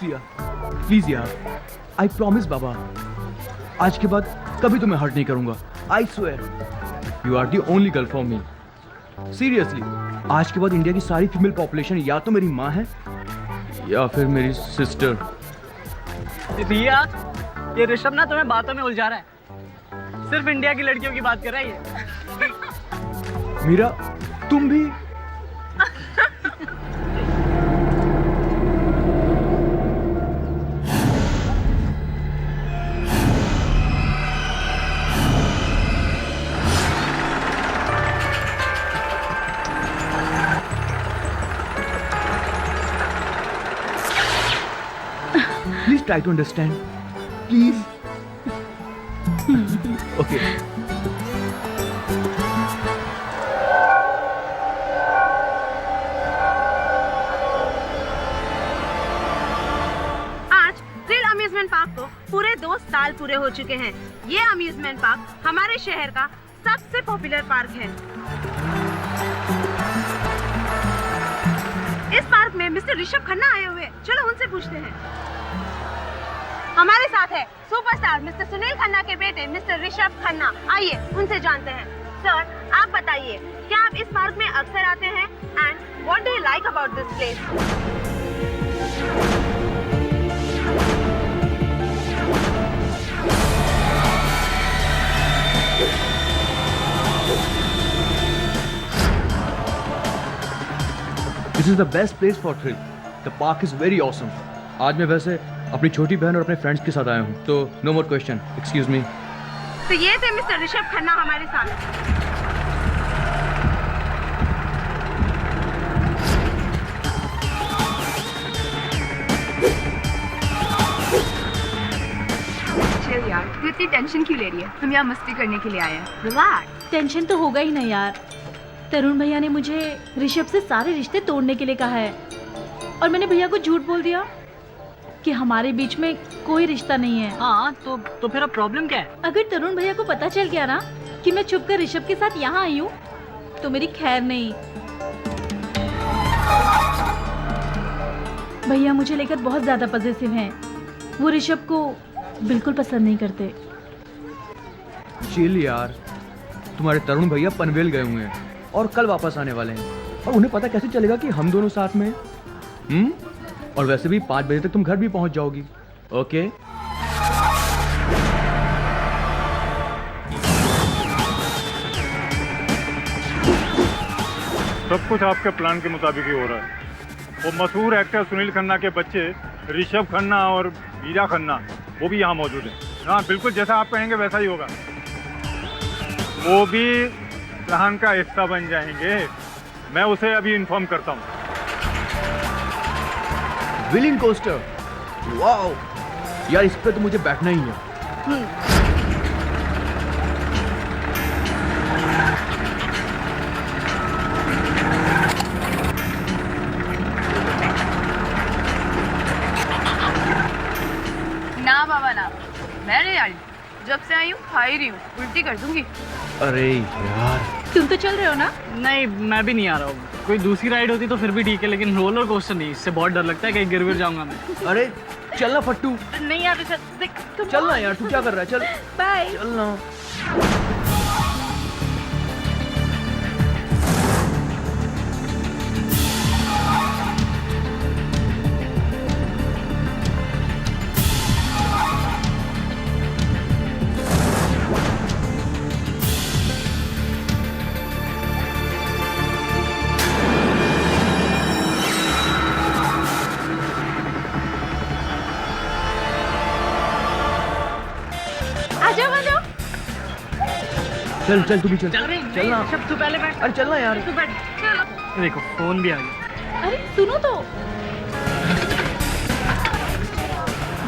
Siya, please यार, I promise बाबा, आज के बाद कभी तुम्हें हर्ट नहीं करूंगा। I swear, you are the only girl for me. Seriously, आज के बाद इंडिया की सारी फीमेल पॉपुलेशन या तो मेरी माँ है या फिर मेरी सिस्टर। रिया, ये ऋषभ ना तुम्हें बातों में उलझा रहा है, सिर्फ इंडिया की लड़कियों की बात कर रहा है ये। मीरा, तुम भी? Please try to understand. Please. Okay. आज थ्रिल अम्यूजमेंट पार्क को पूरे 2 साल पूरे हो चुके हैं। ये अम्यूजमेंट पार्क हमारे शहर का सबसे पॉपुलर पार्क है। इस पार्क में मिस्टर ऋषभ खन्ना आए हुए, चलो उनसे पूछते हैं। हमारे साथ है सुपरस्टार मिस्टर सुनील खन्ना के बेटे मिस्टर ऋषभ खन्ना, आइए उनसे जानते हैं। सर, आप बताइए, क्या आप इस पार्क में अक्सर आते हैं and what do you like about this place? This is the best place for thrill. The park is very awesome. आज मैं वैसे अपनी छोटी बहन और अपने फ्रेंड्स के साथ आया हूँ, तो no more question, excuse me. तो ये थे मिस्टर ऋषभ खन्ना हमारे साथ। चल यार, तू इतनी टेंशन क्यों ले रही है? हम यहाँ मस्ती करने के लिए आए हैं। रिलैक्स। टेंशन तो होगा ही ना यार। तरुण भैया ने मुझे ऋषभ से सारे रिश्ते तोड़ने के लिए कहा है, और मैंने भैया को झूठ बोल दिया कि हमारे बीच में कोई रिश्ता नहीं है। हाँ, तो फिर अब प्रॉब्लम क्या है? अगर तरुण भैया को पता चल गया ना कि मैं छुपकर ऋषभ के साथ यहाँ आई हूँ, तो मेरी खैर नहीं। भैया मुझे लेकर बहुत ज्यादा पॉजिटिव हैं। वो ऋषभ को बिल्कुल पसंद नहीं करते। चिल यार, तुम्हारे तरुण भैया पनवेल गए हुए हैं और कल वापस आने वाले हैं, और उन्हें पता कैसे चलेगा कि हम दोनों साथ में हैं? और वैसे भी 5 बजे तक तुम घर भी पहुंच जाओगी। ओके? सब कुछ आपके प्लान के मुताबिक ही हो रहा है। वो मशहूर एक्टर सुनील खन्ना के बच्चे ऋषभ खन्ना और मीरा खन्ना, वो भी यहाँ मौजूद हैं। हाँ, बिल्कुल जैसा आप कहेंगे वैसा ही होगा। वो भी प्लान का हिस्सा बन जाएंगे। मैं उसे अभी इन्फॉर्म करता हूँ। व्हीलिंग कोस्टर, वाओ यार, इस पे तो मुझे बैठना ही है। ना बाबा ना, मैं नहीं आ रही। जब से आई हूँ खा ही रही हूँ, उल्टी कर दूंगी। अरे यार, तुम तो चल रहे हो ना? नहीं, मैं भी नहीं आ रहा हूँ। कोई दूसरी राइड होती तो फिर भी ठीक है, लेकिन रोलर कोस्टर नहीं, इससे बहुत डर लगता है कहीं गिर विर जाऊंगा मैं। अरे चलना फट्टू, नहीं यार ऋषभ, देख तुम चलना यार, तू क्या कर रहा है? चल बाय। चलना। चल चल, तू भी चल। चल रही है? चलना। ऋषभ, तू पहले बैठ। अरे चलना यार। तू बैठ, चलो। देखो, फोन भी आ गया। अरे सुनो तो,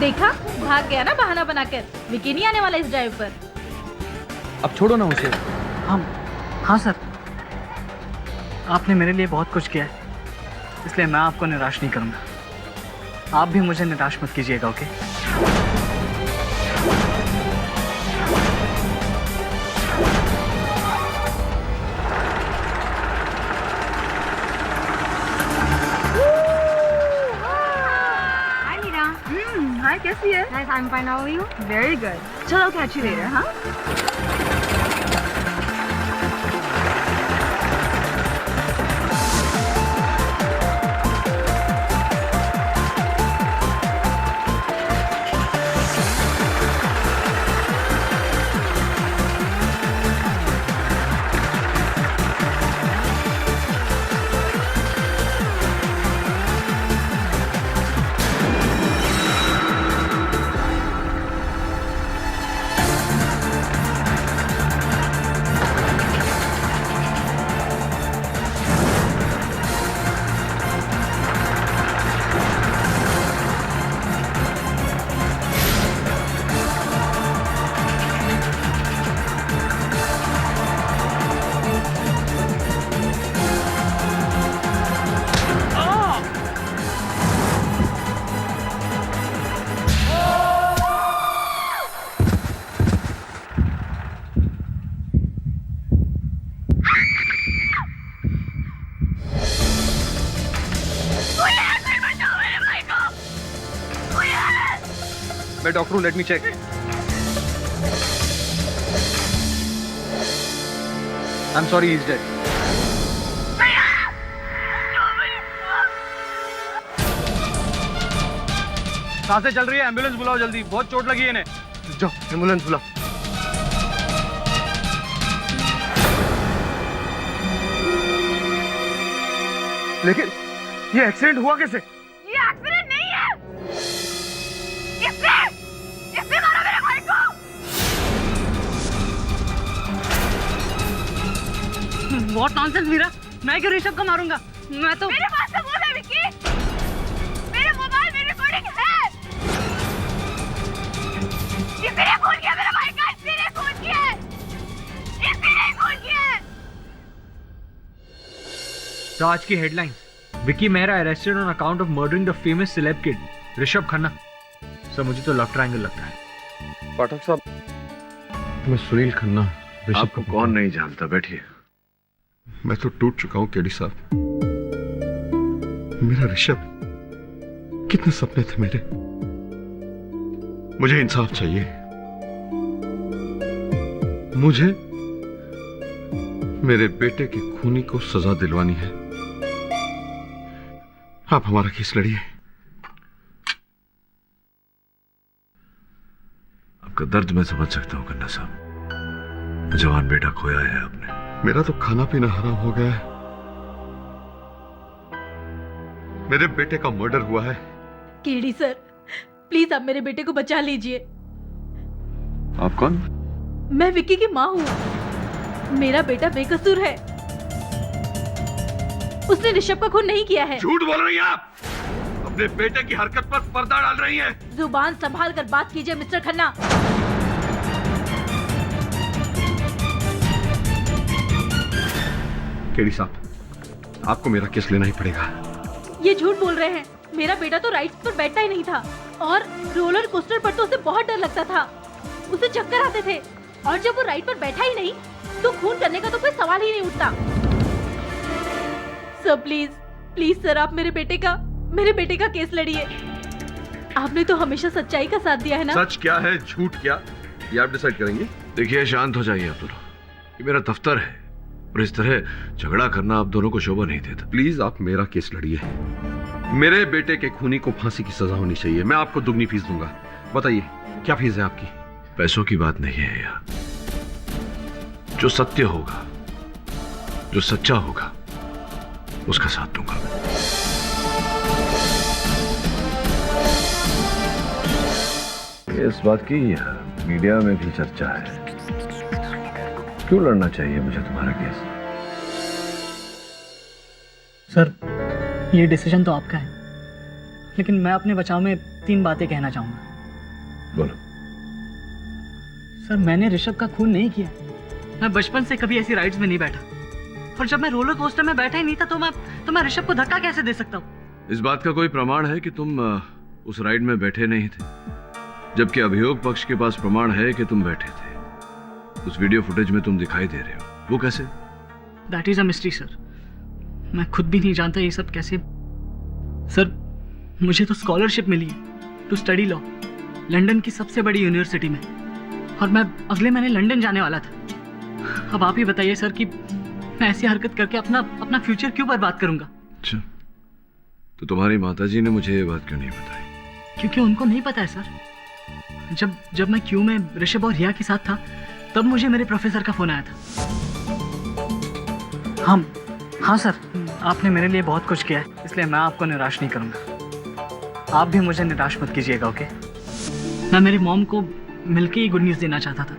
देखा भाग गया ना बहाना बनाकर। विकी नहीं आने वाला इस ड्राइव पर। अब छोड़ो ना उसे। हाँ सर, आपने मेरे लिए बहुत कुछ किया है, इसलिए मैं आपको निराश नहीं करूंगा। आप भी मुझे निराश मत कीजिएगा, ओके? हाय मीरा। कैसी है? Nice, I'm fine. How are you? Very good. चलो catch you later, हाँ? मैं डॉक्टर हूँ, let me check. I am sorry, he is dead. सांसें चल रही है, एम्बुलेंस बुलाओ जल्दी, बहुत चोट लगी है इन्हें। जाओ एम्बुलेंस बुलाओ। लेकिन ये एक्सीडेंट हुआ कैसे? ये एक्सीडेंट नहीं है। इसने मारा मेरे भाई को। व्हाट नॉनसेंस मीरा, मैं क्यों ऋषभ को मारूंगा? मैं तो मेरे पास सबूत है विक्की। मेरे मोबाइल में रिकॉर्डिंग है। इसने खून किया मेरे भाई का, इसने खून किया है। इसने खून किया है। तो आज की headline, Vicky Mehra arrested on account of murdering the famous celeb kid Rishabh Khanna. Sir मुझे तो लव ट्रायंगल लगता है। पाठक साहब, मैं सुनील खन्ना आपको कौन नहीं जानता, बैठिए। मैं तो टूट चुका हूं केडी साहब। मेरा ऋषभ, कितने सपने थे मेरे। मुझे इंसाफ चाहिए। मुझे मेरे बेटे के खूनी को सजा दिलवानी है। आप हमारा केस लड़िए। आपका दर्द मैं समझ सकता हूं खन्ना साहब। जवान बेटा खोया है आपने। मेरा तो खाना पीना हराम हो गया है। मेरे बेटे का मर्डर हुआ है। केडी सर, प्लीज आप मेरे बेटे को बचा लीजिए। आप कौन? मैं विक्की की माँ हूँ। मेरा बेटा बेकसूर है। उसने ऋषभ का खून नहीं किया है। झूठ बोल रही हैं आप। अपने बेटे की हरकत पर पर्दा डाल रही हैं। जुबान संभाल कर बात कीजिए मिस्टर खन्ना। केडी साहब, आपको मेरा केस लेना ही पड़ेगा। ये झूठ बोल रहे हैं। मेरा बेटा तो राइड्स पर बैठता ही नहीं था, और रोलर कोस्टर पर तो उसे बहुत डर लगता था। उसे चक्कर आते थे, और जब वो राइड पर बैठा ही नहीं तो खून करने का तो कोई सवाल ही नहीं उठता। सर प्लीज, प्लीज सर, आप मेरे बेटे का केस लड़िए। आपने तो हमेशा सच्चाई का साथ दिया है ना। सच क्या है, झूठ क्या, ये आप डिसाइड करेंगे। देखिए, शांत हो जाइए आप दोनों। ये मेरा दफ्तर है और इस तरह झगड़ा करना आप दोनों को शोभा नहीं देता। प्लीज आप मेरा केस लड़िए। मेरे बेटे के खूनी को फांसी की सजा होनी चाहिए। मैं आपको दुगनी फीस दूंगा। बताइए क्या फीस है आपकी? पैसों की बात नहीं है यहाँ। जो सत्य होगा, जो सच्चा होगा, उसका साथ दूंगा। इस बात की मीडिया में भी चर्चा है। क्यों लड़ना चाहिए मुझे तुम्हारा केस? सर, ये डिसीजन तो आपका है, लेकिन मैं अपने बचाव में 3 बातें कहना चाहूंगा। बोलो। सर, मैंने ऋषभ का खून नहीं किया। मैं बचपन से कभी ऐसी राइड्स में नहीं बैठा, और जब मैं रोलर कोस्टर में बैठा ही नहीं था तो मैं ऋषभ को धक्का कैसे दे सकता हूँ? इस बात का कोई प्रमाण है कि तुम उस राइड में बैठे नहीं थे, जबकि अभियोग पक्ष के पास प्रमाण है कि तुम बैठे थे। उस वीडियो फुटेज में तुम दिखाई दे रहे हो, वो कैसे? That is a mystery sir. मैं खुद भी नहीं जानता ये सब कैसे। सर, मुझे तो स्कॉलरशिप मिली है टू स्टडी लॉ, लंदन की सबसे बड़ी यूनिवर्सिटी में, और मैं अगले महीने लंदन जाने वाला था। अब आप ही बताइए सर कि मैं ऐसी हरकत करके अपना फ्यूचर क्यों बर्बाद करूंगा? अच्छा, तो तुम्हारी माताजी ने मुझे ये बात क्यों नहीं बताई? क्योंकि उनको नहीं पता है सर। जब मैं क्यू में ऋषभ और रिया के साथ था, तब मुझे मेरे प्रोफेसर का फोन आया था। हाँ सर, आपने मेरे लिए बहुत कुछ किया है, इसलिए मैं आपको निराश नहीं करूंगा। आप भी मुझे निराश मत कीजिएगा, ओके? मैं मेरी मॉम को मिलके ही गुड न्यूज़ देना चाहता था,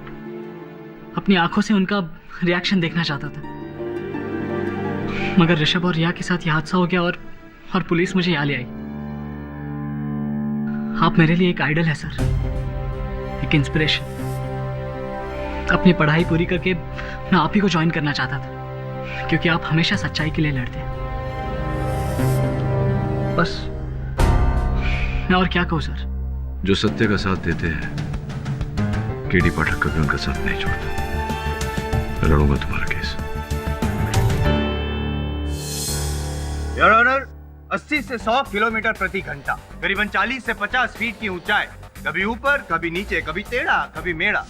अपनी आंखों से उनका रिएक्शन देखना चाहता था, मगर ऋषभ और रिया के साथ यह हादसा हो गया और पुलिस मुझे यहाँ ले आई। आप मेरे लिए एक आइडल है सर, एक इंस्पिरेशन। अपनी पढ़ाई पूरी करके मैं आप ही को ज्वाइन करना चाहता था, क्योंकि आप हमेशा सच्चाई के लिए लड़ते हैं। बस मैं और क्या कहूँ सर। जो सत्य का साथ देते हैं, केडी पाठक कभी उनका साथ नहीं छोड़ता। मैं लड़ूंगा तुम्हारा केस। योर ऑनर, 80 से 100 किलोमीटर प्रति घंटा, करीबन 40 से 50 फीट की ऊंचाई, कभी ऊपर कभी नीचे, कभी टेढ़ा कभी मेढ़ा।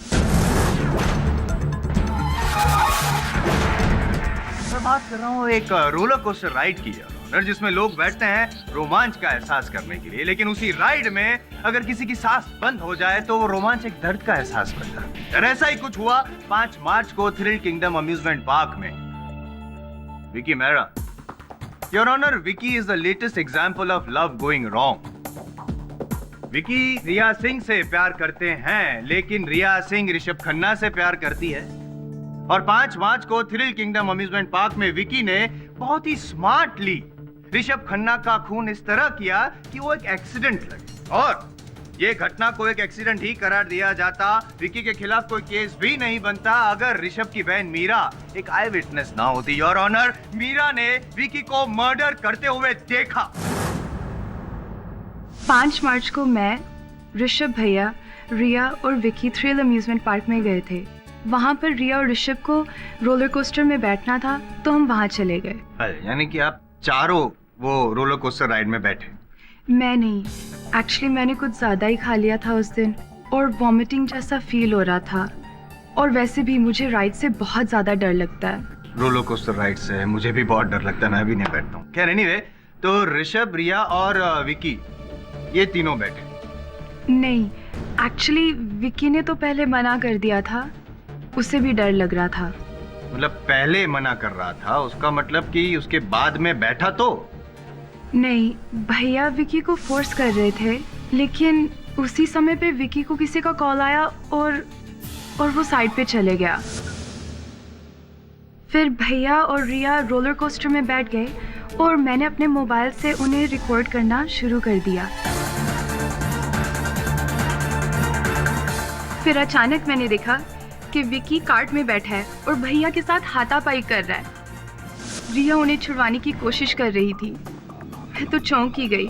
मैं बात कर रहा हूँ एक रोलर कोस्टर राइड की, जिसमें लोग बैठते हैं रोमांच का एहसास करने के लिए, लेकिन उसी राइड में अगर किसी की सांस बंद हो जाए तो वो रोमांच एक दर्द का एहसास बनता है। और ऐसा ही कुछ हुआ 5 मार्च को थ्रिल किंगडम अम्यूजमेंट पार्क में। Vicky Mehra, your honour, Vicky is the latest example of love going wrong. Vicky Riya Singh से प्यार करते हैं, लेकिन रिया सिंह ऋषभ खन्ना से प्यार करती है। और 5 मार्च को थ्रिल किंगडम अम्यूजमेंट पार्क में विकी ने बहुत ही स्मार्टली ऋषभ खन्ना का खून इस तरह किया कि वो एक एक्सीडेंट लगे, और ये घटना को एक एक्सीडेंट ही करार दिया जाता। विकी के खिलाफ कोई केस भी नहीं बनता अगर ऋषभ की बहन मीरा एक आई विटनेस ना होती। योर ऑनर, मीरा ने विकी को मर्डर करते हुए देखा। 5 मार्च को मैं, ऋषभ भैया, रिया और विकी थ्रिल अम्यूजमेंट पार्क में गए थे। वहाँ पर रिया और ऋषभ को रोलर कोस्टर में बैठना था, तो हम वहाँ चले गए। यानी कि आप चारों वो रोलर कोस्टर राइड में बैठे? मैं नहीं, एक्चुअली मैंने कुछ ज़्यादा ही खा लिया था उस दिन, और वॉमिटिंग जैसा फील हो रहा था। और वैसे भी मुझे राइड से बहुत ज़्यादा डर लगता है। रोलर कोस्टर राइड से मुझे भी बहुत डर लगता है, मैं भी नहीं बैठता हूँ। खैर एनीवे, तो ऋषभ, रिया और विकी ये तीनों बैठे? नहीं, एक्चुअली विकी ने तो पहले मना कर दिया था, उसे भी डर लग रहा था। मतलब पहले मना कर रहा था, उसका मतलब कि उसके बाद में बैठा तो? नहीं, भैया विकी को फोर्स कर रहे थे, लेकिन उसी समय पे विकी को किसी का कॉल आया और वो साइड पे चले गया। फिर भैया और रिया रोलर कोस्टर में बैठ गए और मैंने अपने मोबाइल से उन्हें रिकॉर्ड करना शुरू कर दिया। फिर अचानक मैंने देखा कि विकी कार्ट में बैठा है और भैया के साथ हाथापाई कर रहा है। रिया उन्हें छुड़वाने की कोशिश कर रही थी। मैं तो चौंक ही गई।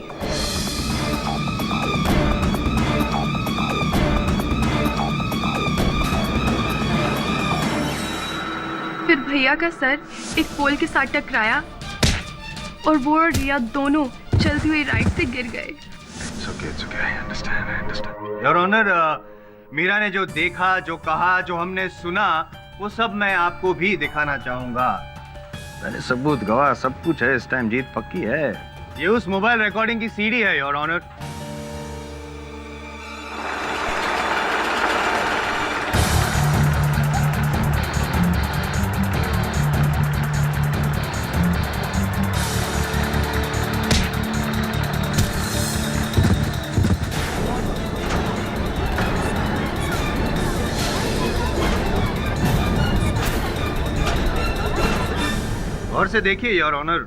फिर भैया का सर एक पोल के साथ टकराया और वो और रिया दोनों चलती हुई राइड से गिर गए। It's okay, I understand. Your Honor, Meera ने जो देखा, जो कहा, जो हमने सुना, वो सब मैं आपको भी दिखाना चाहूंगा। मैंने सबूत गवाह सब कुछ है, इस टाइम जीत पक्की है। ये उस मोबाइल रिकॉर्डिंग की सीडी है, योर ऑनर। गौर से देखिए योर ऑनर,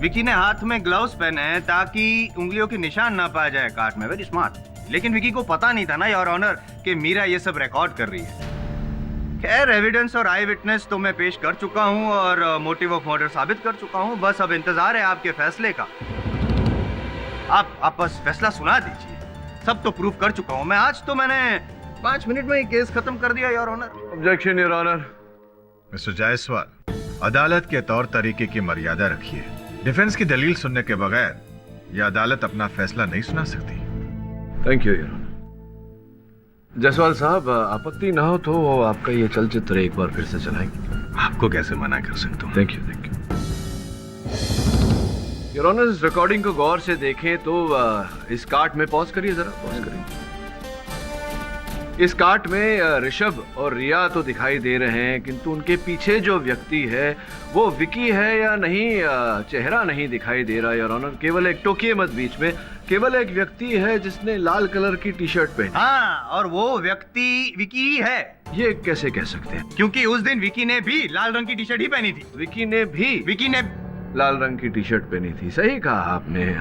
विकी ने हाथ में ग्लव्स पहने हैं ताकि उंगलियों के निशान ना पाया जाए कार्ट में। Very smart. लेकिन विकी को पता नहीं था ना योर ऑनर कि मीरा ये सब रिकॉर्ड कर रही है। खैर, एविडेंस और आई विटनेस तो मैं पेश कर चुका हूं और मोटिव ऑफ मर्डर साबित कर चुका हूं। बस अब इंतजार है आपके फैसले का। आप बस फैसला सुना दीजिए। सब तो प्रूव कर चुका हूं मैं। आज तो मैंने 5 मिनट में ही केस खत्म कर दिया your honour. Objection your honour. Mister Jaiswal, अदालत के तौर तरीके की मर्यादा रखिए। डिफेंस की दलील सुनने के बगैर यह अदालत अपना फैसला नहीं सुना सकती। Thank you your honour. Jaiswal साहब, आपत्ति ना हो तो आपका ये चलचित्र एक बार फिर से चलाएंगे। आपको कैसे मना कर सकता हूँ? Thank you. योर ऑनर, इस रिकॉर्डिंग को गौर से देखें तो इस काट में पॉज करिए, जरा पॉज करिए। इस काट में ऋषभ और रिया तो दिखाई दे रहे हैं, किंतु उनके पीछे जो व्यक्ति है वो विकी है या नहीं, चेहरा नहीं दिखाई दे रहा। योर ऑनर, केवल एक टोकिए मत बीच में, केवल एक व्यक्ति है जिसने लाल कलर की टी शर्ट पहनी। हाँ, और वो व्यक्ति विकी ही है। ये कैसे कह सकते हैं? क्योंकि उस दिन विकी ने भी लाल रंग की टी शर्ट ही पहनी थी। विकी ने लाल रंग की टी शर्ट पहनी थी। सही कहा आपने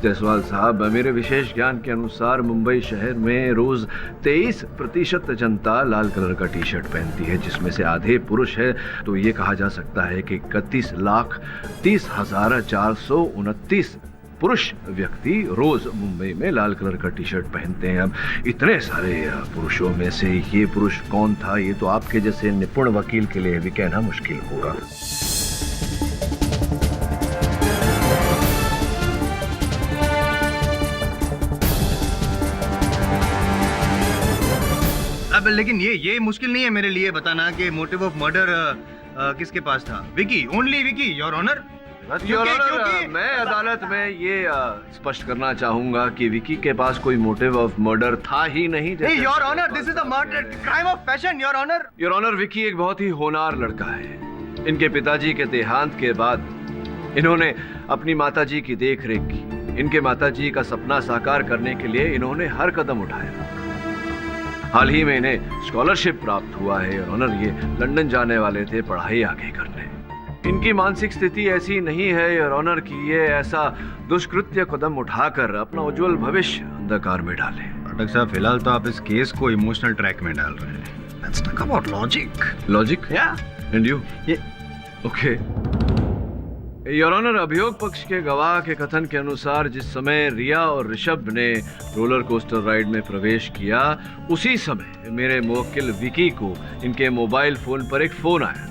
जायसवाल साहब। मेरे विशेष ज्ञान के अनुसार मुंबई शहर में रोज 23% जनता लाल कलर का टी शर्ट पहनती है, जिसमें से आधे पुरुष है। तो ये कहा जा सकता है कि 31,30,429 पुरुष व्यक्ति रोज मुंबई में लाल कलर का टी शर्ट पहनते हैं। अब इतने सारे पुरुषों में से ये पुरुष कौन था, ये तो आपके जैसे निपुण वकील के लिए भी कहना मुश्किल होगा। अब लेकिन ये मुश्किल नहीं है मेरे लिए बताना कि मोटिव ऑफ मर्डर किसके पास था। Vicky, only Vicky, your honour. Your honour, मैं अदालत में ये स्पष्ट करना चाहूंगा कि विकी के पास कोई मोटिव ऑफ मर्डर था ही नहीं। Your honour, this is a murder crime of passion, your honour. Your honour, Vicky एक बहुत ही होनहार लड़का है। इनके पिताजी के देहांत के बाद इन्होंने अपनी माताजी की देखरेख की। इनके माताजी का सपना साकार करने के लिए इन्होंने हर कदम उठाया। हाल ही में इन्हें स्कॉलरशिप प्राप्त हुआ है। योर ऑनर, ये लंदन जाने वाले थे पढ़ाई आगे करने। इनकी मानसिक स्थिति ऐसी नहीं है योर ऑनर कि ये ऐसा दुष्कृत्य कदम उठाकर अपना उज्जवल भविष्य अंधकार में डाले। पाठक साहब, फिलहाल तो आप इस केस को इमोशनल ट्रैक में डाल रहे हैं। Let's talk about logic. Logic? Yeah. And you? ये ओके। योर ऑनर, अभियोग पक्ष के गवाह के कथन के अनुसार जिस समय रिया और ऋषभ ने रोलर कोस्टर राइड में प्रवेश किया, उसी समय मेरे मुवक्किल विकी को इनके मोबाइल फोन पर एक फोन आया था।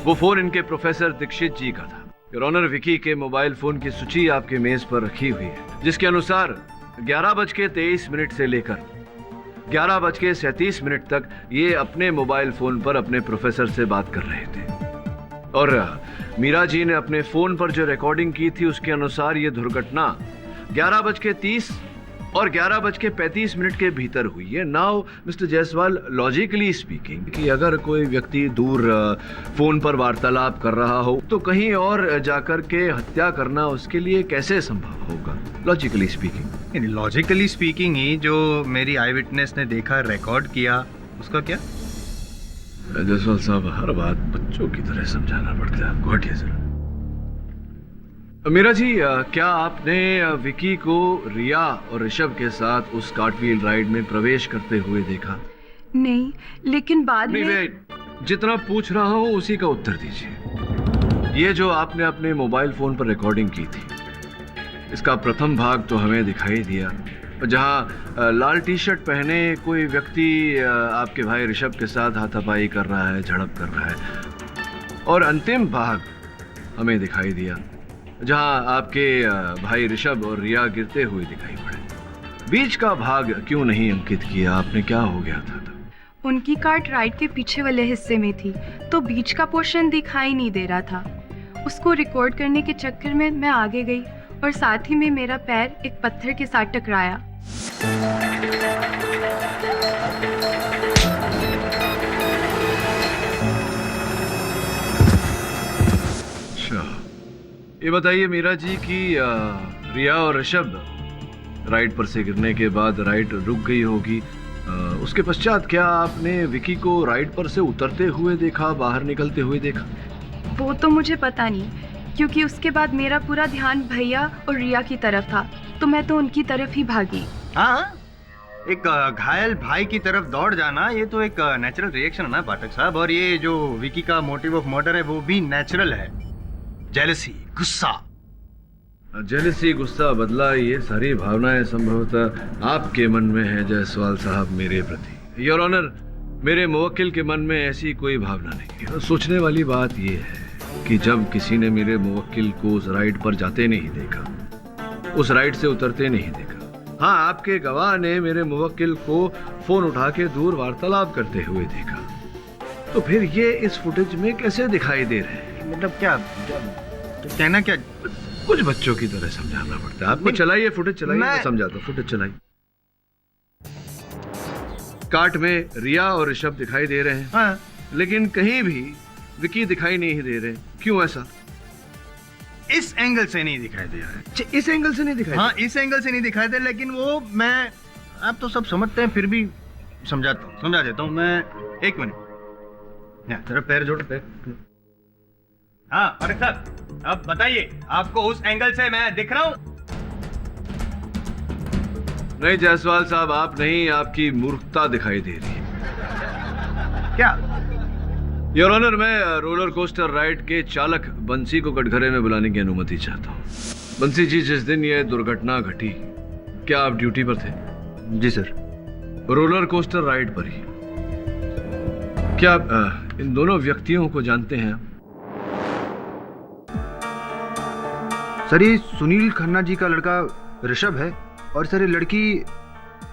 वो फोन इनके प्रोफेसर दीक्षित जी का था। योर ऑनर, विकी के मोबाइल फोन की सूची आपके मेज पर रखी हुई है, जिसके अनुसार 11:23 से लेकर 11:37 तक ये अपने मोबाइल फोन पर अपने प्रोफेसर से बात कर रहे थे। और मीरा जी ने अपने फोन पर जो रिकॉर्डिंग की थी उसके अनुसार ये दुर्घटना 11:30 और 11:35 के भीतर हुई है। Now mister Jaiswal, logically speaking, कि अगर कोई व्यक्ति दूर फोन पर वार्तालाप कर रहा हो तो कहीं और जाकर के हत्या करना उसके लिए कैसे संभव होगा, लॉजिकली स्पीकिंग? लॉजिकली स्पीकिंग ही जो मेरी आई विटनेस ने देखा, रिकॉर्ड किया, उसका क्या? जायसवाल साहब, हर बात बच्चों की तरह समझाना पड़ता है आपको। हटिए जरा। मीरा जी, क्या आपने विकी को रिया और ऋषभ के साथ उस कार्टव्हील राइड में प्रवेश करते हुए देखा? नहीं, लेकिन बाद में जितना पूछ रहा हूँ उसी का उत्तर दीजिए। ये जो आपने अपने मोबाइल फोन पर रिकॉर्डिंग की थी, इसका प्रथम भाग तो हमें दिखाई दिया, जहाँ लाल टी शर्ट पहने कोई व्यक्ति आपके भाई ऋषभ के साथ हाथापाई कर रहा है, झड़प कर रहा है, और अंतिम भाग हमें दिखाई दिया जहाँ आपके भाई ऋषभ और रिया गिरते हुए दिखाई पड़े। बीच का भाग क्यों नहीं अंकित किया आपने? क्या हो गया था? उनकी कार्ट राइड के पीछे वाले हिस्से में थी, तो बीच का पोर्शन दिखाई नहीं दे रहा था। उसको रिकॉर्ड करने के चक्कर में मैं आगे गई और साथ ही में मेरा पैर एक पत्थर के साथ टकराया। अच्छा, ये बताइए मीरा जी कि रिया और ऋषभ राइड पर से गिरने के बाद राइड रुक गई होगी, उसके पश्चात क्या आपने विकी को राइड पर से उतरते हुए देखा, बाहर निकलते हुए देखा? वो तो मुझे पता नहीं, क्योंकि उसके बाद मेरा पूरा ध्यान भैया और रिया की तरफ था, तो मैं तो उनकी तरफ ही भागी। हाँ, एक घायल भाई की तरफ दौड़ जाना, ये तो एक नेचुरल रिएक्शन है ना पाठक साहब। और ये जो विकी का मोटिव ऑफ मर्डर है वो भी नेचुरल है। जेलसी, गुस्सा। जेलसी, गुस्सा, बदला, ये सारी भावनाएं संभवतः आपके मन में है जायसवाल साहब मेरे प्रति। योर ऑनर, मेरे मुवक्किल के मन में ऐसी कोई भावना नहीं है। सोचने वाली बात यह है कि जब किसी ने मेरे मुवक्किल को उस राइड पर जाते नहीं देखा, उस राइड से उतरते नहीं देखा, हाँ, आपके गवाह ने मेरे मुवक्किल को फोन उठा के दूर वार्तालाप करते हुए देखा। तो फिर ये इस फुटेज में कैसे दिखाई दे रहे हैं? मतलब क्या कहना क्या? कुछ बच्चों की तरह समझाना पड़ता है आपको। चलाइए फुटेज, चलाइए, मैं समझाता हूँ। फुटेज चलाइए। कार्ट में रिया और ऋषभ दिखाई दे रहे हैं। हाँ। लेकिन कहीं भी विकी दिखाई नहीं दे रहे। क्यों ऐसा? इस एंगल से नहीं दिखाई दे रहा है। इस एंगल से नहीं दिखाई? हाँ, इस एंगल से नहीं दिखाई दे, लेकिन वो मैं, आप तो सब समझते हैं, फिर भी समझा देता हूँ मैं। एक मिनट, तेरा पैर जोड़, पैर। हाँ अरे साहब, अब बताइए, आपको उस एंगल से मैं दिख रहा हूँ? नहीं जायसवाल साहब, आप नहीं, आपकी मूर्खता दिखाई दे रही है। क्या? योर ऑनर, मैं रोलर कोस्टर राइड के चालक बंसी को कटघरे में बुलाने की अनुमति चाहता हूँ। बंसी जी, जिस दिन यह दुर्घटना घटी, क्या आप ड्यूटी पर थे? जी सर। रोलर कोस्टर राइड पर ही। क्या आप इन दोनों व्यक्तियों को जानते हैं? सर, ये सुनील खन्ना जी का लड़का ऋषभ है, और सर ये लड़की,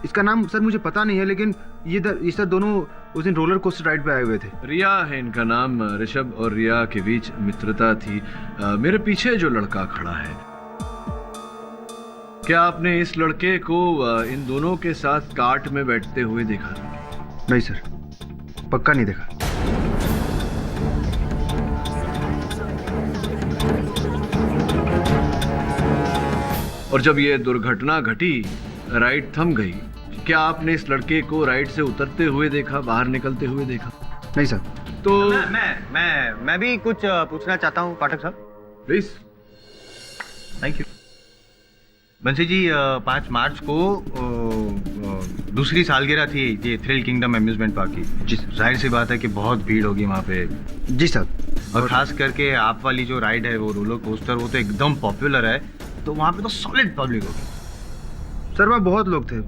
इसका नाम सर मुझे पता नहीं है, लेकिन ये सर दोनों उस दिन रोलर कोस्टर राइड पे आए हुए थे। रिया है इनका नाम। ऋषभ और रिया के बीच मित्रता थी। मेरे पीछे जो लड़का खड़ा है, क्या आपने इस लड़के को इन दोनों के साथ कार्ट में बैठते हुए देखा? नहीं सर, पक्का नहीं देखा। और जब ये दुर्घटना घटी, राइड थम गई, क्या आपने इस लड़के को राइड से उतरते हुए देखा, बाहर निकलते हुए देखा? नहीं सर। तो मैं भी कुछ पूछना चाहता हूँ पाठक साहब, प्लीज। Thank you. बंसी जी, 5 मार्च को दूसरी सालगिरह थी ये थ्रिल किंगडम अम्यूजमेंट पार्क की। जी, जाहिर सी बात है कि बहुत भीड़ होगी वहाँ पे। जी सर। और खास करके आप वाली जो राइड है, वो रोलर कोस्टर, वो तो एकदम पॉपुलर है, तो वहाँ पे तो सॉलिड पब्लिक होगी। सर वहाँ बहुत लोग थे,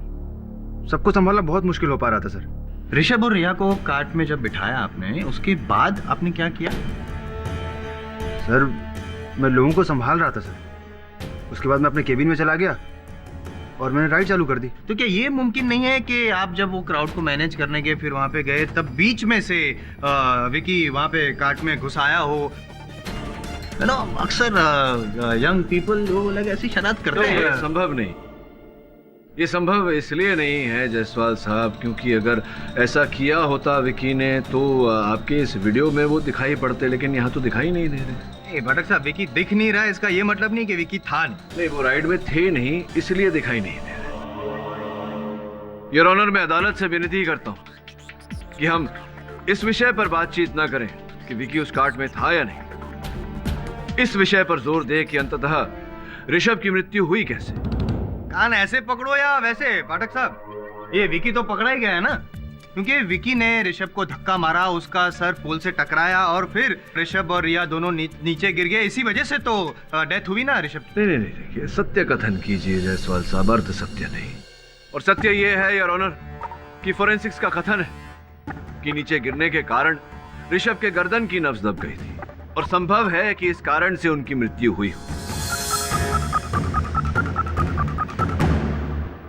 सबको संभालना बहुत मुश्किल हो पा रहा था सर। ऋषभ और रिया को कार्ट में जब बिठाया आपने, उसके बाद आपने क्या किया? सर मैं लोगों को संभाल रहा था सर, उसके बाद मैं अपने केबिन में चला गया और मैंने राइड चालू कर दी। तो क्या ये मुमकिन नहीं है कि आप जब वो क्राउड को मैनेज करने के फिर वहाँ पे गए, तब बीच में से विकी वहाँ पे कार्ट में घुस आया हो? नो, अक्सर यंग पीपल वो लोग ऐसी शरारत करते हैं। संभव नहीं। ये संभव इसलिए नहीं है जायसवाल साहब, क्योंकि अगर ऐसा किया होता विकी ने, तो आपके इस वीडियो में वो दिखाई पड़ते, लेकिन यहाँ तो दिखाई नहीं दे रहे। भटक साहब, विकी दिख नहीं रहा है, इसका ये मतलब नहीं कि विकी था नहीं, वो राइड में थे नहीं, इसलिए दिखाई नहीं दे रहे। योर ऑनर, मैं अदालत से विनती करता हूँ कि हम इस विषय पर बातचीत ना करें कि विकी उस कार्ट में था या नहीं। इस विषय पर जोर दे कि अंततः ऋषभ की मृत्यु हुई कैसे। कान ऐसे पकड़ो या वैसे पाठक साहब, ये विकी तो पकड़ा ही गया है ना, क्योंकि विकी ने ऋषभ को धक्का मारा, उसका सर पोल से टकराया और फिर ऋषभ और रिया दोनों नीचे गिर गए। इसी वजह से तो डेथ हुई ना ऋषभ। नहीं, सत्य कथन कीजिए जायसवाल साहब, अर्ध सत्य नहीं। और सत्य ये है योर ऑनर कि फोरेंसिक्स का कथन है कि नीचे गिरने के कारण ऋषभ के गर्दन की नब्ज दब गई थी, और संभव है कि इस कारण से उनकी मृत्यु हुई हो,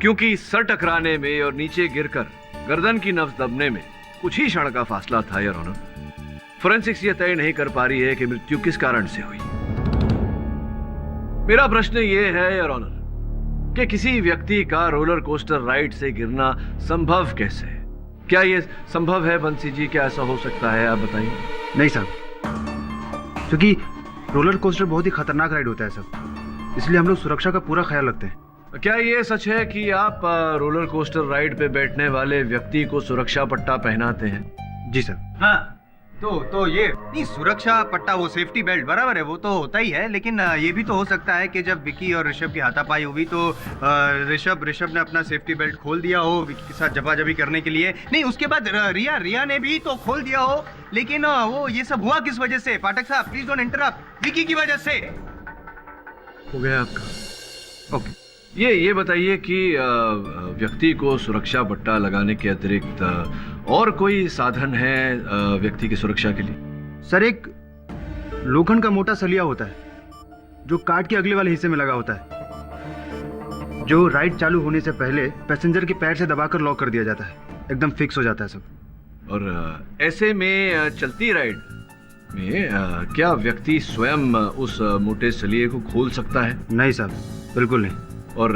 क्योंकि सर टकराने में और नीचे गिरकर गर्दन की नब्ज दबने में कुछ ही क्षण का फासला था योर ऑनर। फोरेंसिक्स ये तय नहीं कर पा रही है कि मृत्यु किस कारण से हुई। मेरा प्रश्न ये है योर ऑनर कि किसी व्यक्ति का रोलर कोस्टर राइड से गिरना संभव कैसे है? क्या ये संभव है बंसी जी? क्या ऐसा हो सकता है? आप बताइए। नहीं साहब, क्योंकि रोलर कोस्टर बहुत ही खतरनाक राइड होता है सब, इसलिए हम लोग सुरक्षा का पूरा ख्याल रखते हैं। क्या ये सच है कि आप रोलर कोस्टर राइड पे बैठने वाले व्यक्ति को सुरक्षा पट्टा पहनाते हैं? जी सर। हाँ, तो ये नहीं, सुरक्षा पट्टा, वो सेफ्टी बेल्ट बराबर है, वो तो होता ही है, लेकिन ये भी तो हो सकता है कि जब विकी और ऋषभ की हाथापाई हुई तो ऋषभ ने अपना सेफ्टी बेल्ट खोल दिया हो विकी के साथ जबाजबी करने के लिए। नहीं, उसके बाद रिया ने भी तो खोल दिया हो, लेकिन वो ये सब हुआ किस वजह से? पाठक साहब प्लीज डोंट इंटरप्ट। विकी की वजह से हो गया आपका। ओके, ये बताइए कि व्यक्ति को सुरक्षा पट्टा लगाने के अतिरिक्त और कोई साधन है व्यक्ति की सुरक्षा के लिए? सर एक लोखंड का मोटा सलिया होता है जो कार्ट के अगले वाले हिस्से में लगा होता है, जो राइड चालू होने से पहले पैसेंजर के पैर से दबाकर लॉक कर दिया जाता है, एकदम फिक्स हो जाता है सब। और ऐसे में चलती राइड में क्या व्यक्ति स्वयं उस मोटे सलिए को खोल सकता है? नहीं साहब, बिल्कुल नहीं। और